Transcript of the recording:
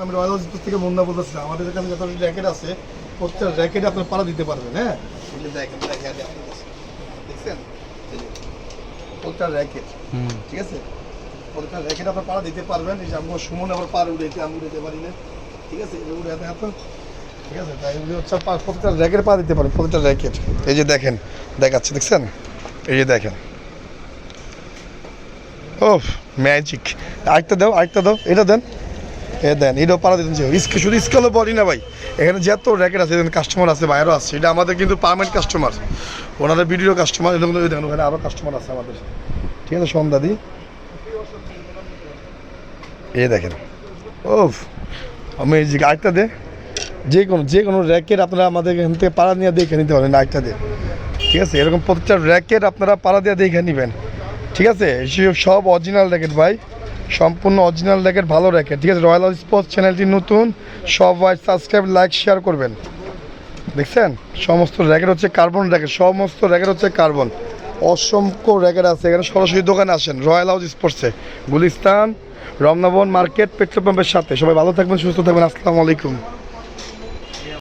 আমি royal house থেকে মুন্না বলতেছি, আমাদের এখানে যত র্যাকেট আছে প্রত্যেকটা র্যাকেটে আপনার পাড়া দিতে পারবেন। হ্যাঁ, দেখেন দেখছেন প্রত্যেকটা র্যাকেট, ঠিক আছে, প্রত্যেকটা র্যাকেট আপনার পাড়া দিতে পারবেন। এই যে আমি সুমন আবার পাড় উঠেছি, আমি উঠতে পারি না, ঠিক আছে, উঠে এত ঠিক আছে। তাই হচ্ছে প্রত্যেকটা র্যাকেট পা দিতে পারেন, প্রত্যেকটা র্যাকেট। এই যে দেখেন দেখাচ্ছে, দেখছেন, এই যে দেখেন, ও ম্যাজিক। আরেকটা দাও, আরেকটা দাও, এটা দেন, এ দেন, এটাও পাড়া দিতেন। শুধু স্কেলও বলি না ভাই, এখানে যত র্যাকেট আছে, এখানে কাস্টমার আছে, বাইরেও আছে। এটা আমাদের কিন্তু পার্মানেন্ট কাস্টমার, ওনাদের ভিডিও কাস্টমার। এরকম দেখেন ওখানে আরও কাস্টমার আছে আমাদের, ঠিক আছে সন্ধ্যাদি। এ দেখেন, ও ম্যাজিক। আরেকটা দে, যে কোনো র্যাকেট আপনারা আমাদের এখান থেকে পাড়া নিয়ে দেখে নিতে পারেন। আরেকটা দে, ঠিক আছে, এরকম প্রত্যেকটা র্যাকেট আপনারা পাড়া দিয়ে দেখে নেবেন, ঠিক আছে। সব অরিজিনাল র্যাকেট ভাই, সম্পূর্ণ অরিজিনাল র্যাকেট, ভালো র্যাকেট, ঠিক আছে। রয়্যাল হাউস স্পোর্টস চ্যানেলটি নতুন, সবাই সাবস্ক্রাইব, লাইক, শেয়ার করবেন। দেখছেন সমস্ত র্যাকেট হচ্ছে কার্বন র্যাকেট, সমস্ত র্যাকেট হচ্ছে কার্বন। অসংখ্য র্যাকেট আছে এখানে, সরাসরি দোকানে আসেন রয়্যাল হাউস স্পোর্টসে, গুলিস্তান, রমনা ভবন মার্কেট, পেট্রোল পাম্পের সাথে। সবাই ভালো থাকবেন, সুস্থ থাকবেন, আসসালামু আলাইকুম।